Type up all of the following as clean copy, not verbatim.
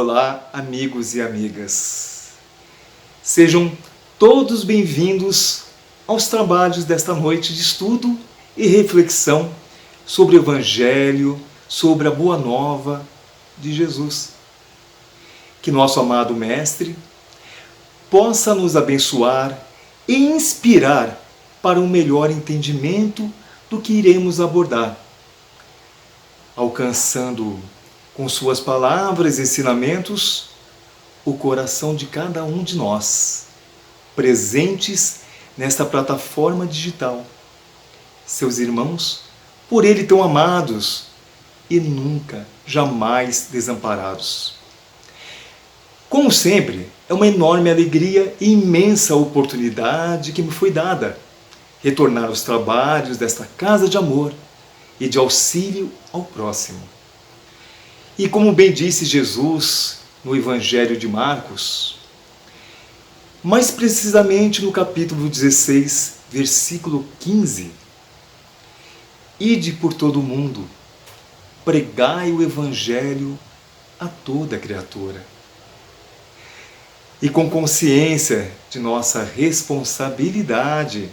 Olá, amigos e amigas. Sejam todos bem-vindos aos trabalhos desta noite de estudo e reflexão sobre o Evangelho, sobre a Boa Nova de Jesus. Que nosso amado Mestre possa nos abençoar e inspirar para um melhor entendimento do que iremos abordar, alcançando com suas palavras e ensinamentos o coração de cada um de nós, presentes nesta plataforma digital, seus irmãos, por Ele tão amados e nunca, jamais desamparados. Como sempre, é uma enorme alegria e imensa oportunidade que me foi dada retornar aos trabalhos desta casa de amor e de auxílio ao próximo. E como bem disse Jesus no Evangelho de Marcos, mais precisamente no capítulo 16, versículo 15, ide por todo o mundo, pregai o Evangelho a toda criatura. E com consciência de nossa responsabilidade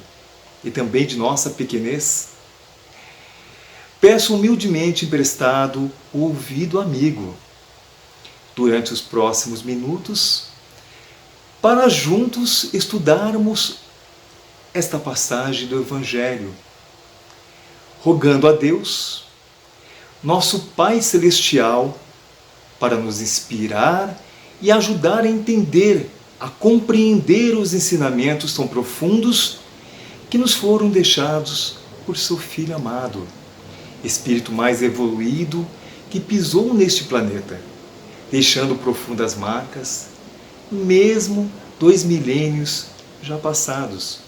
e também de nossa pequenez, peço humildemente emprestado o ouvido amigo durante os próximos minutos para juntos estudarmos esta passagem do Evangelho, rogando a Deus, nosso Pai Celestial, para nos inspirar e ajudar a entender, a compreender os ensinamentos tão profundos que nos foram deixados por seu Filho amado, Espírito mais evoluído que pisou neste planeta, deixando profundas marcas, mesmo 2 milênios já passados.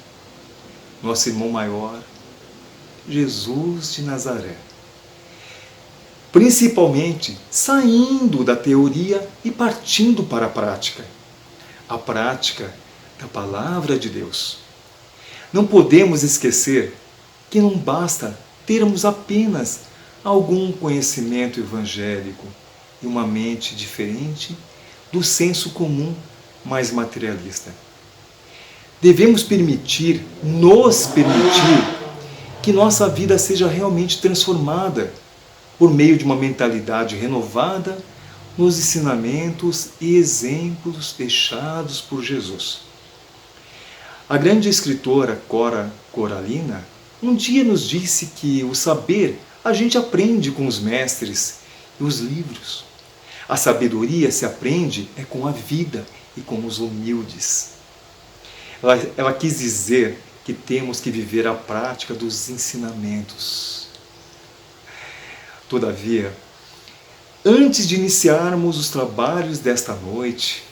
Nosso irmão maior, Jesus de Nazaré. Principalmente saindo da teoria e partindo para a prática da Palavra de Deus. Não podemos esquecer que não basta termos apenas algum conhecimento evangélico e uma mente diferente do senso comum mais materialista. Devemos nos permitir que nossa vida seja realmente transformada por meio de uma mentalidade renovada nos ensinamentos e exemplos deixados por Jesus. A grande escritora Cora Coralina um dia nos disse que o saber a gente aprende com os mestres e os livros. A sabedoria se aprende com a vida e com os humildes. Ela quis dizer que temos que viver a prática dos ensinamentos. Todavia, antes de iniciarmos os trabalhos desta noite,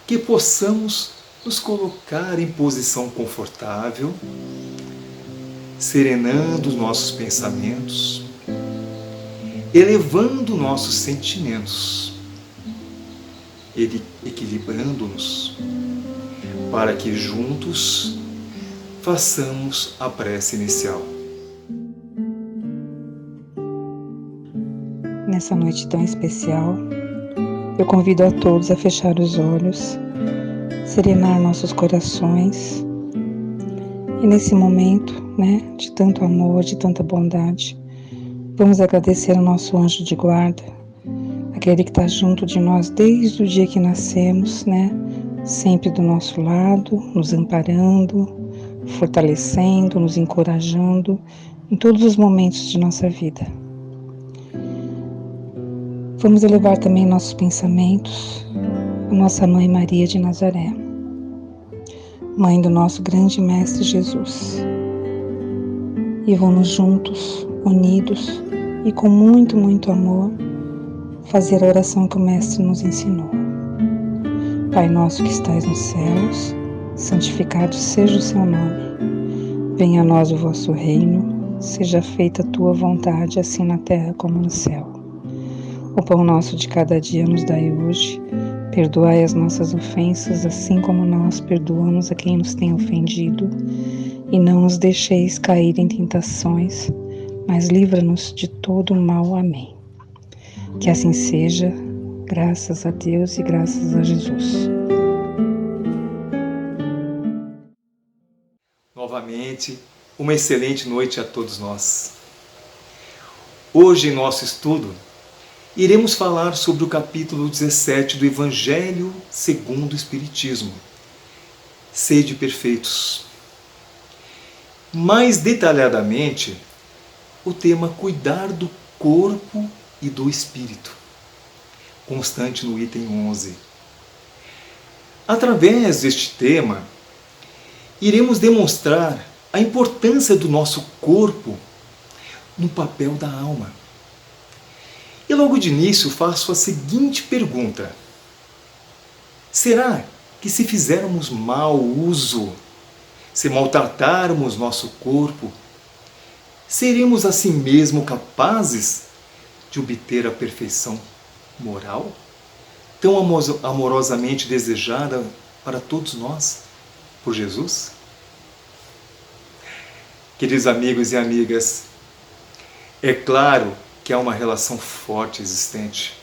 que possamos nos colocar em posição confortável, serenando os nossos pensamentos, elevando nossos sentimentos, equilibrando-nos, para que juntos façamos a prece inicial. Nessa noite tão especial, eu convido a todos a fechar os olhos, serenar nossos corações e nesse momento, de tanto amor, de tanta bondade, vamos agradecer ao nosso anjo de guarda, aquele que está junto de nós desde o dia que nascemos, sempre do nosso lado, nos amparando, fortalecendo, nos encorajando em todos os momentos de nossa vida. Vamos elevar também nossos pensamentos à nossa Mãe Maria de Nazaré, Mãe do nosso grande Mestre Jesus. E vamos juntos, unidos e com muito, muito amor, fazer a oração que o Mestre nos ensinou. Pai nosso que estais nos céus, santificado seja o seu nome. Venha a nós o vosso reino, seja feita a tua vontade, assim na terra como no céu. O pão nosso de cada dia nos dai hoje, perdoai as nossas ofensas, assim como nós perdoamos a quem nos tem ofendido, e não nos deixeis cair em tentações, mas livra-nos de todo o mal. Amém. Que assim seja, Graças a Deus e graças a Jesus. Novamente, uma excelente noite a todos nós. Hoje, em nosso estudo, iremos falar sobre o capítulo 17 do Evangelho segundo o Espiritismo. Sede perfeitos. Mais detalhadamente, o tema cuidar do corpo e do espírito, constante no item 11. Através deste tema, iremos demonstrar a importância do nosso corpo no papel da alma. E logo de início faço a seguinte pergunta: será que se fizermos mau uso, se maltratarmos nosso corpo, seremos assim mesmo capazes de obter a perfeição moral, tão amorosamente desejada para todos nós por Jesus? Queridos amigos e amigas, é claro que há uma relação forte existente.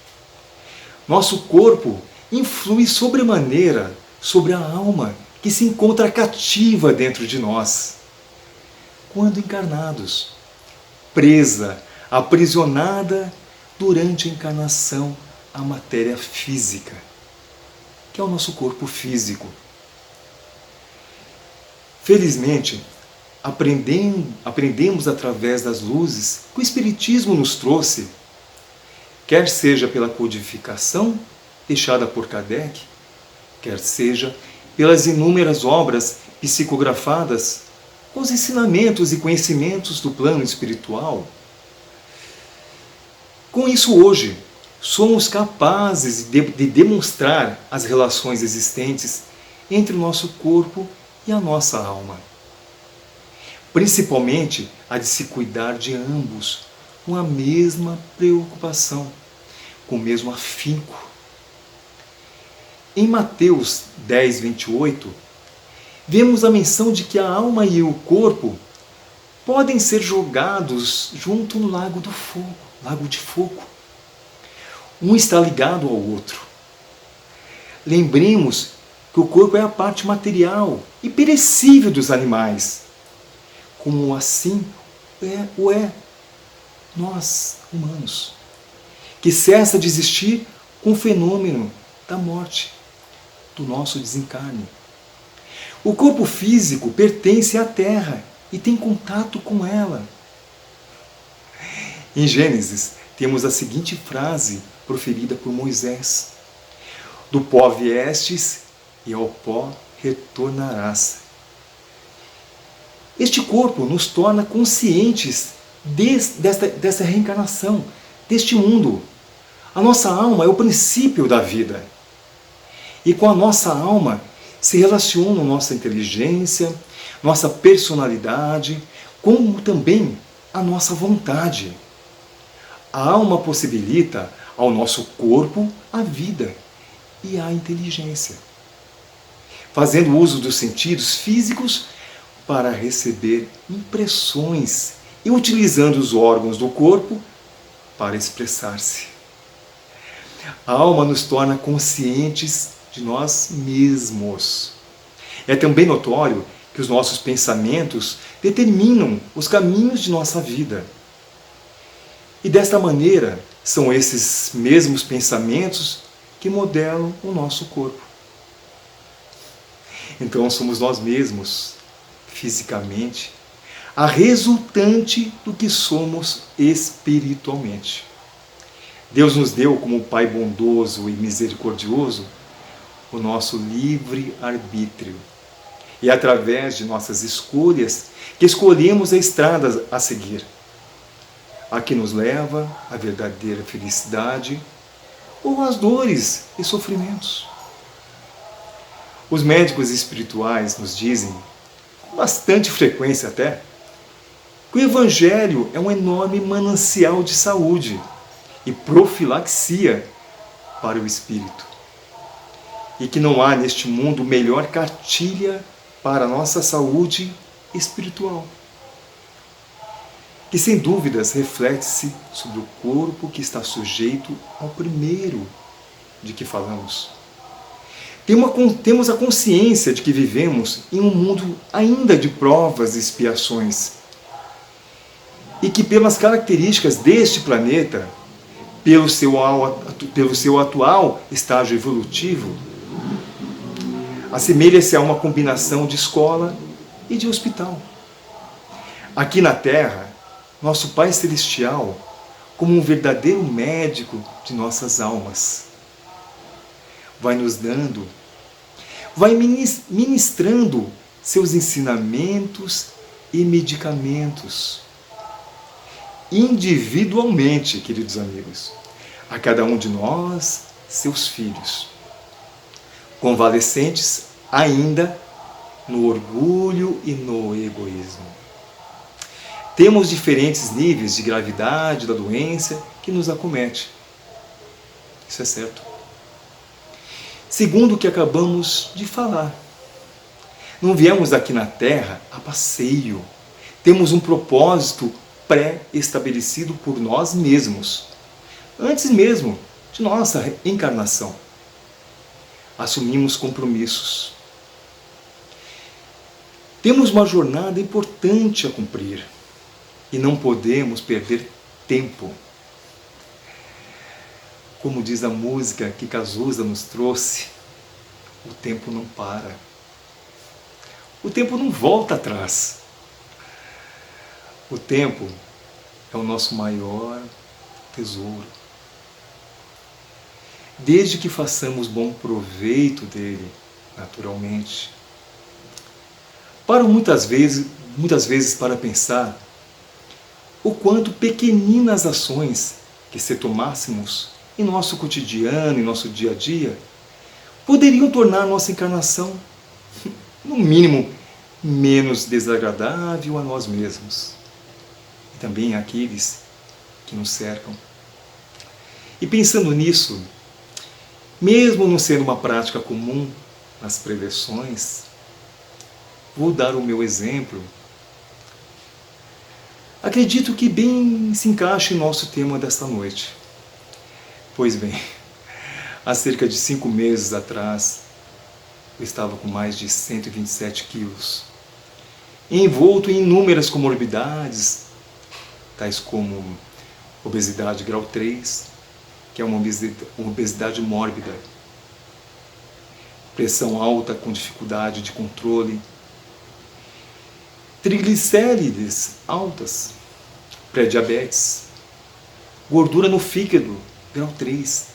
Nosso corpo influi sobremaneira sobre a alma que se encontra cativa dentro de nós, quando encarnados, presa, aprisionada durante a encarnação à matéria física, que é o nosso corpo físico. Felizmente, aprendemos através das luzes que o Espiritismo nos trouxe, quer seja pela codificação deixada por Kardec, quer seja pelas inúmeras obras psicografadas com os ensinamentos e conhecimentos do plano espiritual. Com isso, hoje, somos capazes de demonstrar as relações existentes entre o nosso corpo e a nossa alma. Principalmente a de se cuidar de ambos com a mesma preocupação, com o mesmo afinco. Em Mateus 10, 28, vemos a menção de que a alma e o corpo podem ser jogados junto no lago de fogo. Um está ligado ao outro. Lembremos que o corpo é a parte material e perecível dos animais, como assim é nós, humanos, que cessa de existir com o fenômeno da morte, do nosso desencarne. O corpo físico pertence à terra e tem contato com ela. Em Gênesis, temos a seguinte frase proferida por Moisés: do pó viestes e ao pó retornarás. Este corpo nos torna conscientes dessa reencarnação, deste mundo. A nossa alma é o princípio da vida. E com a nossa alma se relacionam nossa inteligência, nossa personalidade, como também a nossa vontade. A alma possibilita ao nosso corpo a vida e a inteligência, fazendo uso dos sentidos físicos para receber impressões e utilizando os órgãos do corpo para expressar-se. A alma nos torna conscientes de nós mesmos. É também notório que os nossos pensamentos determinam os caminhos de nossa vida. E desta maneira, são esses mesmos pensamentos que modelam o nosso corpo. Então somos nós mesmos, fisicamente, a resultante do que somos espiritualmente. Deus nos deu, como Pai bondoso e misericordioso, o nosso livre arbítrio. E é através de nossas escolhas que escolhemos a estrada a seguir, a que nos leva à verdadeira felicidade ou às dores e sofrimentos. Os médicos espirituais nos dizem, com bastante frequência até, que o Evangelho é um enorme manancial de saúde e profilaxia para o espírito. E que não há neste mundo melhor cartilha para a nossa saúde espiritual. Que sem dúvidas reflete-se sobre o corpo que está sujeito ao primeiro de que falamos. Temos a consciência de que vivemos em um mundo ainda de provas e expiações. E que pelas características deste planeta, pelo seu atual estágio evolutivo, assemelha-se a uma combinação de escola e de hospital. Aqui na Terra, nosso Pai Celestial, como um verdadeiro médico de nossas almas, vai nos dando, vai ministrando seus ensinamentos e medicamentos, individualmente, queridos amigos, a cada um de nós, seus filhos, convalescentes ainda no orgulho e no egoísmo. Temos diferentes níveis de gravidade da doença que nos acomete. Isso é certo. Segundo o que acabamos de falar, não viemos aqui na Terra a passeio. Temos um propósito pré-estabelecido por nós mesmos, antes mesmo de nossa encarnação. Assumimos compromissos. Temos uma jornada importante a cumprir e não podemos perder tempo. Como diz a música que Cazuza nos trouxe, o tempo não para. O tempo não volta atrás. O tempo é o nosso maior tesouro. Desde que façamos bom proveito dele, naturalmente. Paro muitas vezes para pensar o quanto pequeninas ações que se tomássemos em nosso cotidiano, em nosso dia a dia, poderiam tornar nossa encarnação, no mínimo, menos desagradável a nós mesmos e também àqueles que nos cercam. E pensando nisso, mesmo não sendo uma prática comum nas preleções, vou dar o meu exemplo. Acredito que bem se encaixa em nosso tema desta noite. Pois bem, há cerca de 5 meses atrás, eu estava com mais de 127 quilos, envolto em inúmeras comorbidades, tais como obesidade grau 3, que é uma obesidade mórbida, pressão alta com dificuldade de controle, triglicérides altas, pré-diabetes, gordura no fígado, grau 3,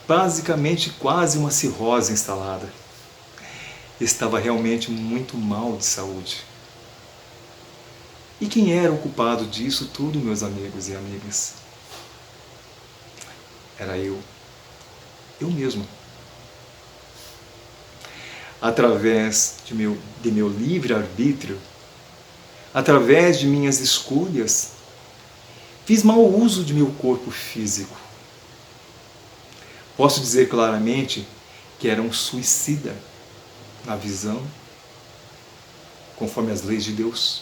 basicamente quase uma cirrose instalada. Estava realmente muito mal de saúde. E quem era o culpado disso tudo, meus amigos e amigas? Era eu mesmo. Através de meu livre-arbítrio, através de minhas escolhas, fiz mau uso de meu corpo físico. Posso dizer claramente que era um suicida na visão, conforme as leis de Deus.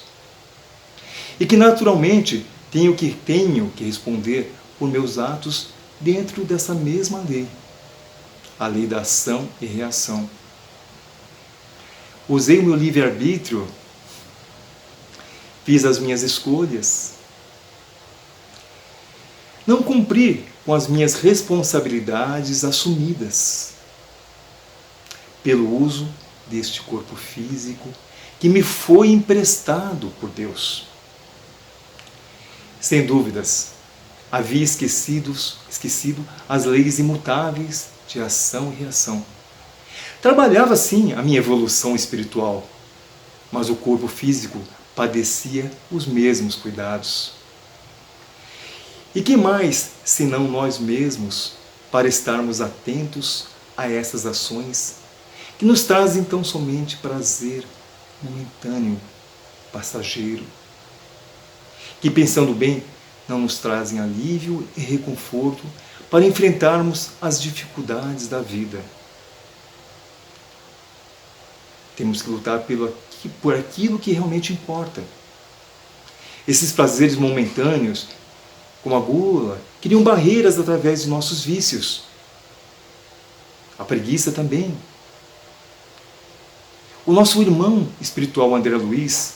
E que naturalmente tenho que responder por meus atos dentro dessa mesma lei, a lei da ação e reação. Usei o meu livre-arbítrio, fiz as minhas escolhas, não cumpri com as minhas responsabilidades assumidas pelo uso deste corpo físico que me foi emprestado por Deus. Sem dúvidas, havia esquecido as leis imutáveis de ação e reação. Trabalhava sim a minha evolução espiritual, mas o corpo físico padecia os mesmos cuidados. E que mais, senão nós mesmos, para estarmos atentos a essas ações que nos trazem tão somente prazer momentâneo, passageiro, que, pensando bem, não nos trazem alívio e reconforto para enfrentarmos as dificuldades da vida. Temos que lutar por aquilo que realmente importa. Esses prazeres momentâneos, como a gula, criam barreiras através de nossos vícios. a preguiça também. O nosso irmão espiritual André Luiz,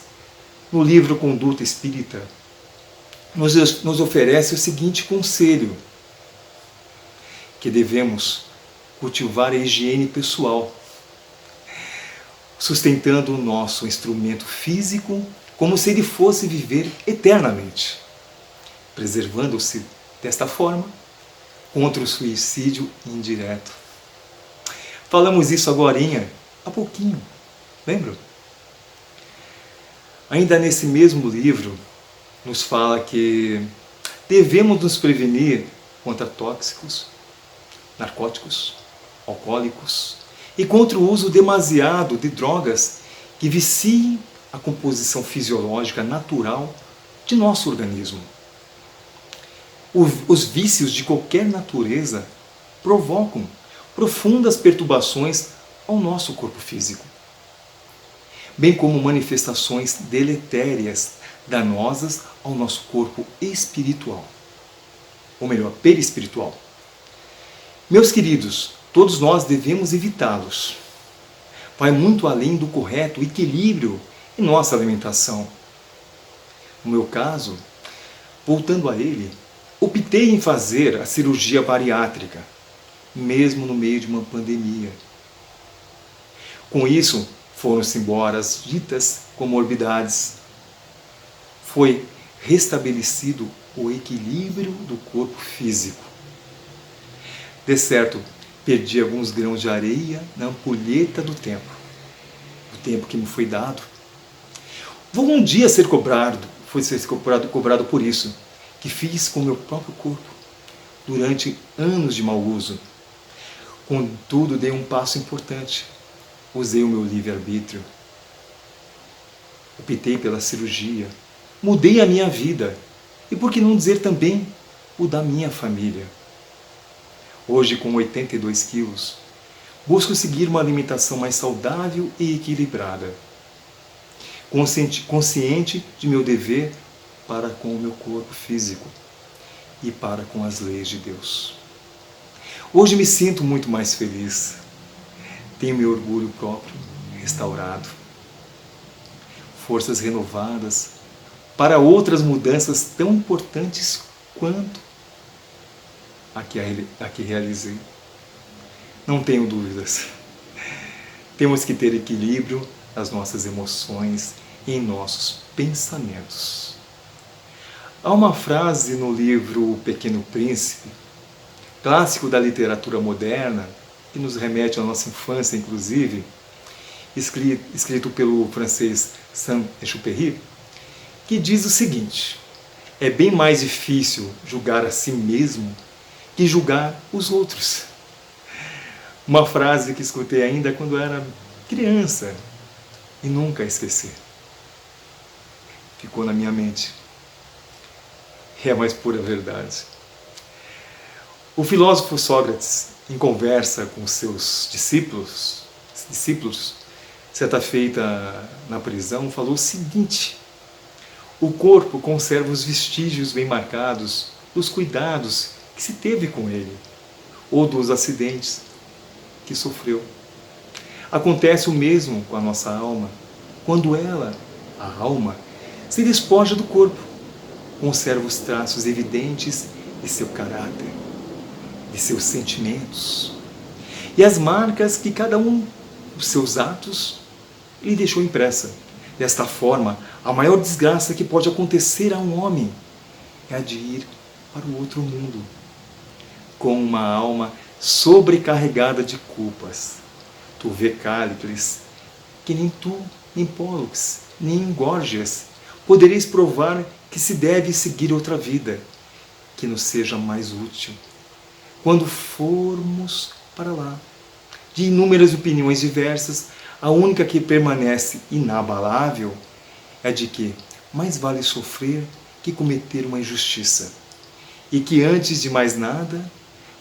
no livro Conduta Espírita, nos oferece o seguinte conselho, que devemos cultivar a higiene pessoal, sustentando o nosso instrumento físico como se ele fosse viver eternamente, preservando-se desta forma contra o suicídio indireto. Falamos isso agorinha, há pouquinho, lembra? Ainda nesse mesmo livro, nos fala que devemos nos prevenir contra tóxicos, narcóticos, alcoólicos e contra o uso demasiado de drogas que viciem a composição fisiológica natural de nosso organismo. Os vícios de qualquer natureza provocam profundas perturbações ao nosso corpo físico, bem como manifestações deletérias, danosas ao nosso corpo espiritual, ou melhor, perispiritual. Meus queridos, todos nós devemos evitá-los. Vai muito além do correto equilíbrio em nossa alimentação. No meu caso, voltando a ele, optei em fazer a cirurgia bariátrica, mesmo no meio de uma pandemia. Com isso, foram-se embora as ditas comorbidades. Foi restabelecido o equilíbrio do corpo físico. De certo, perdi alguns grãos de areia na ampulheta do tempo, o tempo que me foi dado. Vou um dia ser cobrado por isso, que fiz com o meu próprio corpo, durante anos de mau uso. Contudo, dei um passo importante. Usei o meu livre-arbítrio. Optei pela cirurgia. Mudei a minha vida. E por que não dizer também o da minha família? Hoje, com 82 quilos, busco seguir uma alimentação mais saudável e equilibrada. Consciente de meu dever para com o meu corpo físico e para com as leis de Deus. Hoje me sinto muito mais feliz. Tenho meu orgulho próprio restaurado. Forças renovadas para outras mudanças tão importantes quanto a que realizei. Não tenho dúvidas. Temos que ter equilíbrio nas nossas emoções e em nossos pensamentos. Há uma frase no livro O Pequeno Príncipe, clássico da literatura moderna, que nos remete à nossa infância, inclusive, escrito pelo francês Saint-Exupéry, que diz o seguinte: é bem mais difícil julgar a si mesmo que julgar os outros. Uma frase que escutei ainda quando era criança e nunca esqueci. Ficou na minha mente. É a mais pura verdade. O filósofo Sócrates, em conversa com seus discípulos, certa feita na prisão, falou o seguinte: o corpo conserva os vestígios bem marcados dos cuidados que se teve com ele, ou dos acidentes que sofreu. Acontece o mesmo com a nossa alma, quando ela, a alma, se despoja do corpo, conserva os traços evidentes de seu caráter, de seus sentimentos, e as marcas que cada um dos seus atos lhe deixou impressa. Desta forma, a maior desgraça que pode acontecer a um homem é a de ir para o outro mundo, com uma alma sobrecarregada de culpas. Tu vê Cállicles, que nem tu, nem Pólux, nem Górgias, podereis provar que se deve seguir outra vida, que nos seja mais útil. Quando formos para lá, de inúmeras opiniões diversas, a única que permanece inabalável é de que mais vale sofrer que cometer uma injustiça, e que antes de mais nada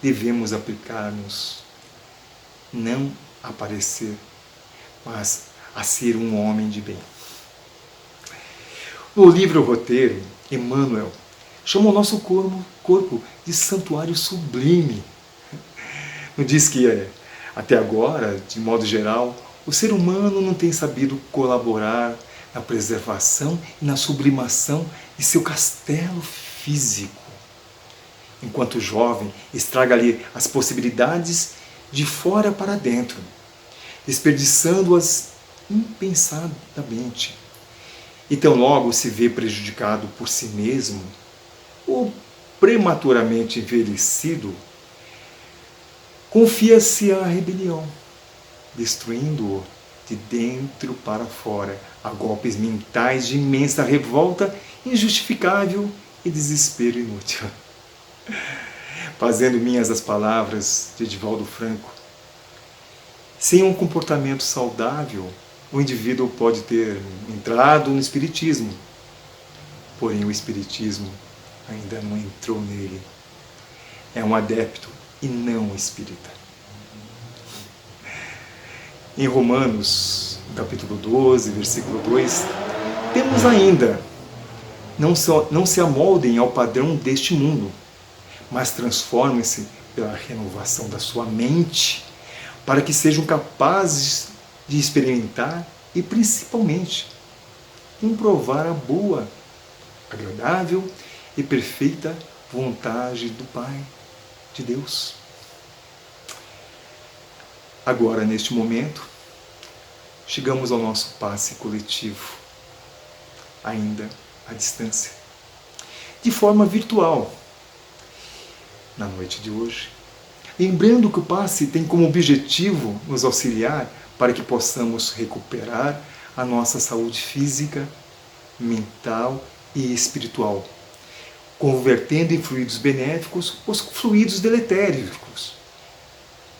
devemos aplicar-nos, não a parecer, mas a ser um homem de bem. No livro Roteiro, Emmanuel chama o nosso corpo de santuário sublime. Não diz que Até agora, de modo geral, o ser humano não tem sabido colaborar na preservação e na sublimação de seu castelo físico. Enquanto jovem, estraga ali as possibilidades de fora para dentro, desperdiçando-as impensadamente. E tão logo se vê prejudicado por si mesmo, ou prematuramente envelhecido, confia-se à rebelião, destruindo-o de dentro para fora, a golpes mentais de imensa revolta injustificável e desespero inútil. Fazendo minhas as palavras de Divaldo Franco, sem um comportamento saudável, o indivíduo pode ter entrado no espiritismo, porém o espiritismo ainda não entrou nele. É um adepto e não espírita. Em Romanos, capítulo 12, versículo 2, temos ainda: não se amoldem ao padrão deste mundo, mas transformem-se pela renovação da sua mente, para que sejam capazes de experimentar e, principalmente, comprovar a boa, agradável e perfeita vontade do Pai, de Deus. Agora, neste momento, chegamos ao nosso passe coletivo, ainda à distância, de forma virtual, na noite de hoje. Lembrando que o passe tem como objetivo nos auxiliar para que possamos recuperar a nossa saúde física, mental e espiritual, convertendo em fluidos benéficos os fluidos deletéricos,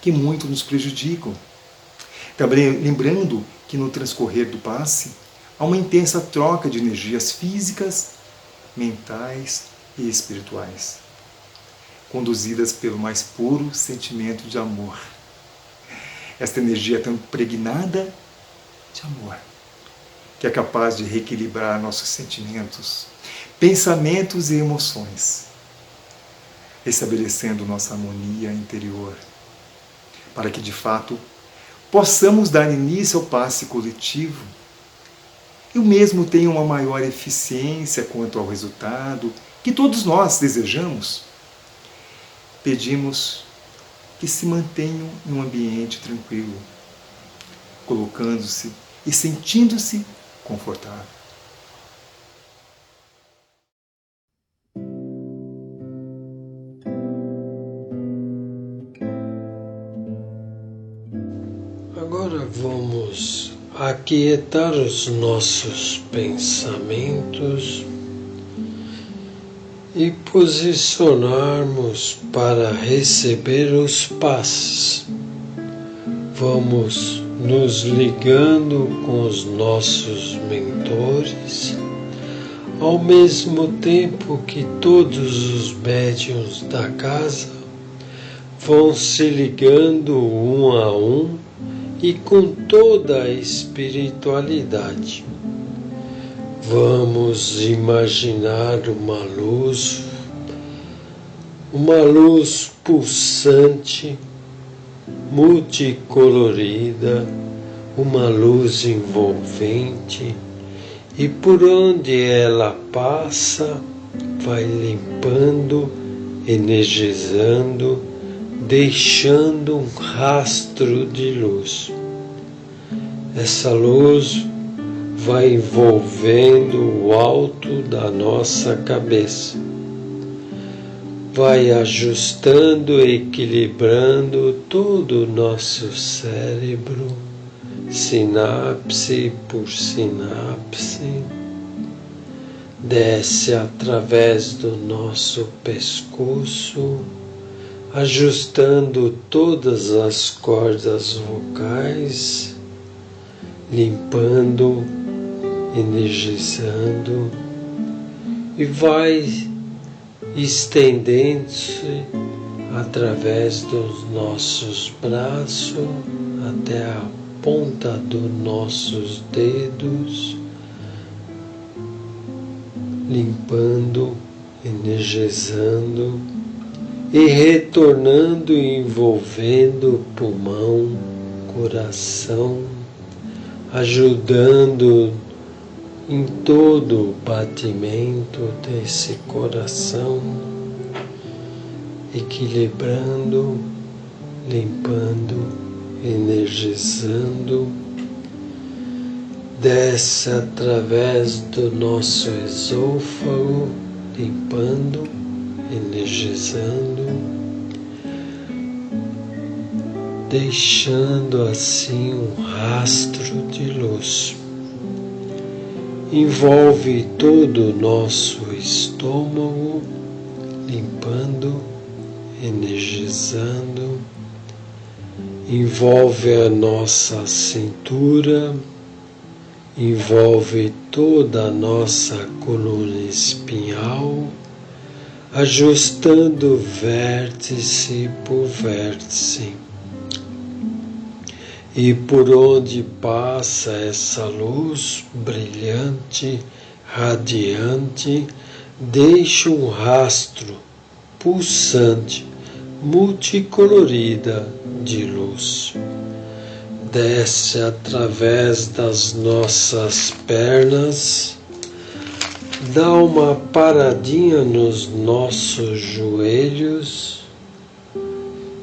que muito nos prejudicam. Também lembrando que no transcorrer do passe há uma intensa troca de energias físicas, mentais e espirituais, conduzidas pelo mais puro sentimento de amor. Esta energia é tão impregnada de amor, que é capaz de reequilibrar nossos sentimentos, pensamentos e emoções, estabelecendo nossa harmonia interior, para que de fato possamos dar início ao passe coletivo e o mesmo tenha uma maior eficiência quanto ao resultado que todos nós desejamos. Pedimos que se mantenham em um ambiente tranquilo, colocando-se e sentindo-se confortável. Agora vamos aquietar os nossos pensamentos e posicionarmos para receber os passes. Vamos nos ligando com os nossos mentores, ao mesmo tempo que todos os médiuns da casa vão se ligando um a um e com toda a espiritualidade. Vamos imaginar uma luz pulsante, multicolorida, uma luz envolvente, e por onde ela passa, vai limpando, energizando, deixando um rastro de luz. Essa luz vai envolvendo o alto da nossa cabeça, vai ajustando, equilibrando todo o nosso cérebro, sinapse por sinapse, desce através do nosso pescoço, ajustando todas as cordas vocais, limpando, energizando, e vai estendendo-se através dos nossos braços até a ponta dos nossos dedos, limpando, energizando e retornando e envolvendo pulmão, coração, ajudando em todo o batimento desse coração, equilibrando, limpando, energizando. Desce através do nosso esôfago, limpando, energizando, deixando assim um rastro de luz. Envolve todo o nosso estômago, limpando, energizando. Envolve a nossa cintura, envolve toda a nossa coluna espinhal, ajustando vértice por vértice. E por onde passa essa luz brilhante, radiante, deixa um rastro pulsante, multicolorida de luz. Desce através das nossas pernas, dá uma paradinha nos nossos joelhos,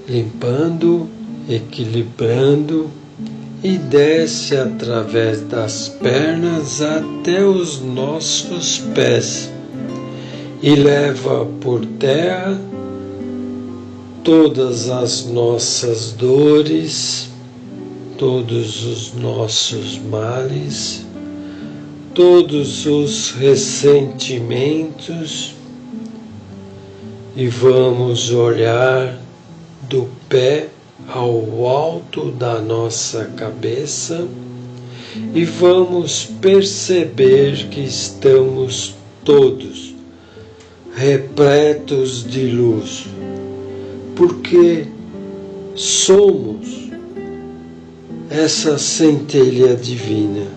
limpando, equilibrando, e desce através das pernas até os nossos pés e leva por terra todas as nossas dores, todos os nossos males, todos os ressentimentos, e vamos olhar do pé ao alto da nossa cabeça e vamos perceber que estamos todos repletos de luz, porque somos essa centelha divina,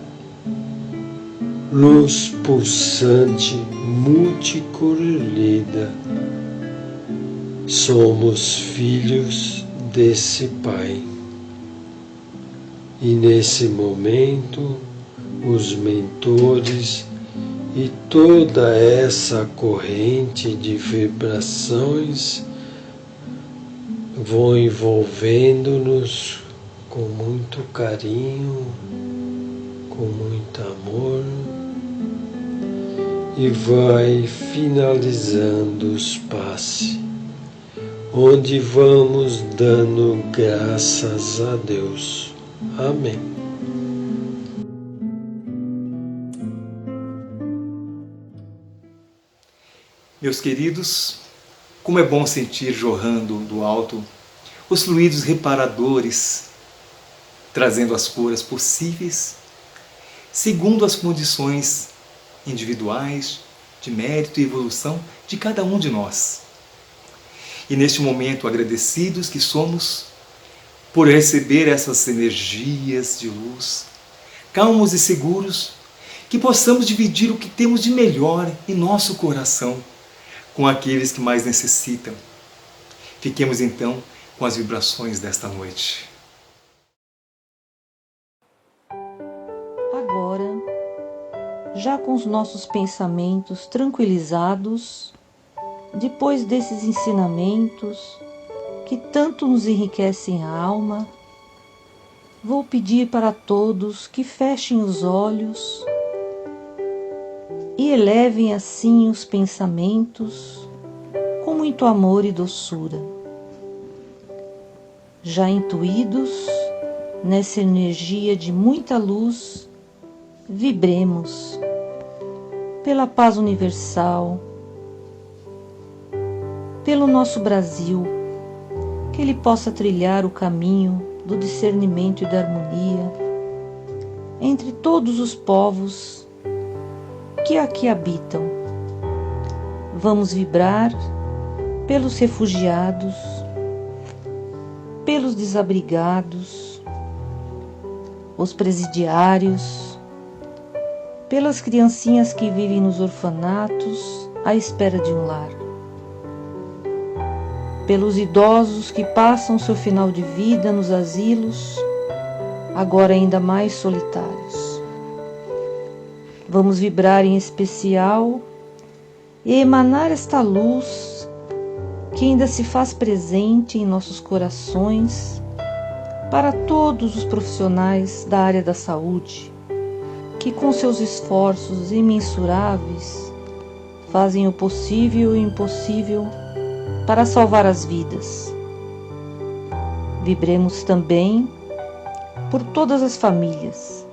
luz pulsante, multicolorida. Somos filhos desse Pai. E nesse momento, os mentores e toda essa corrente de vibrações vão envolvendo-nos com muito carinho, com muito amor, e vai finalizando os passes, onde vamos dando graças a Deus. Amém. Meus queridos, como é bom sentir jorrando do alto os fluidos reparadores, trazendo as curas possíveis, segundo as condições individuais, de mérito e evolução de cada um de nós. E neste momento, agradecidos que somos por receber essas energias de luz, calmos e seguros, que possamos dividir o que temos de melhor em nosso coração com aqueles que mais necessitam. Fiquemos então com as vibrações desta noite. Agora, já com os nossos pensamentos tranquilizados, depois desses ensinamentos que tanto nos enriquecem a alma, vou pedir para todos que fechem os olhos e elevem assim os pensamentos com muito amor e doçura. Já intuídos nessa energia de muita luz, vibremos pela paz universal, pelo nosso Brasil, que ele possa trilhar o caminho do discernimento e da harmonia entre todos os povos que aqui habitam. Vamos vibrar pelos refugiados, pelos desabrigados, os presidiários, pelas criancinhas que vivem nos orfanatos à espera de um lar, pelos idosos que passam seu final de vida nos asilos, agora ainda mais solitários. Vamos vibrar em especial e emanar esta luz que ainda se faz presente em nossos corações para todos os profissionais da área da saúde, que com seus esforços imensuráveis fazem o possível e o impossível para salvar as vidas. Vibremos também por todas as famílias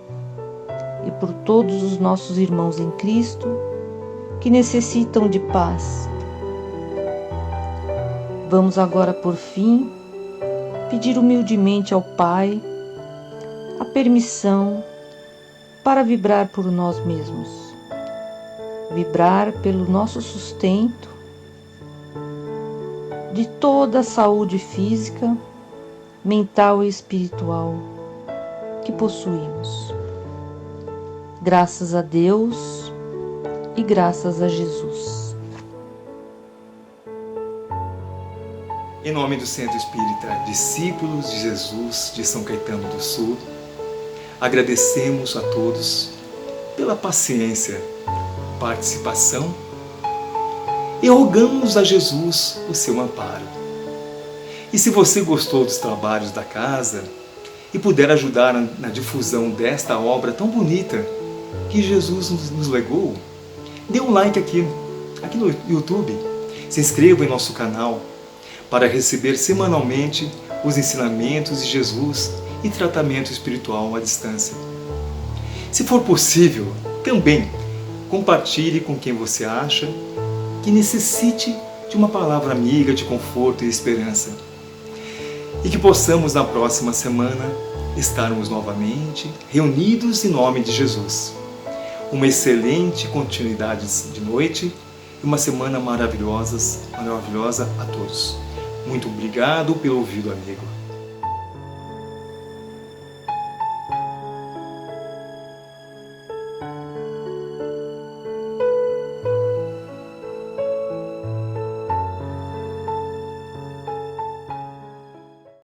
e por todos os nossos irmãos em Cristo que necessitam de paz. Vamos agora, por fim, pedir humildemente ao Pai a permissão para vibrar por nós mesmos, vibrar pelo nosso sustento de toda a saúde física, mental e espiritual que possuímos. Graças a Deus e graças a Jesus. Em nome do Centro Espírita Discípulos de Jesus de São Caetano do Sul, agradecemos a todos pela paciência, participação e rogamos a Jesus o seu amparo. E se você gostou dos trabalhos da casa e puder ajudar na difusão desta obra tão bonita que Jesus nos legou, dê um like aqui no YouTube, se inscreva em nosso canal para receber semanalmente os ensinamentos de Jesus e tratamento espiritual à distância. Se for possível, também compartilhe com quem você acha que necessite de uma palavra amiga de conforto e esperança. E que possamos na próxima semana estarmos novamente reunidos em nome de Jesus. Uma excelente continuidade de noite e uma semana maravilhosa a todos. Muito obrigado pelo ouvido, amigo.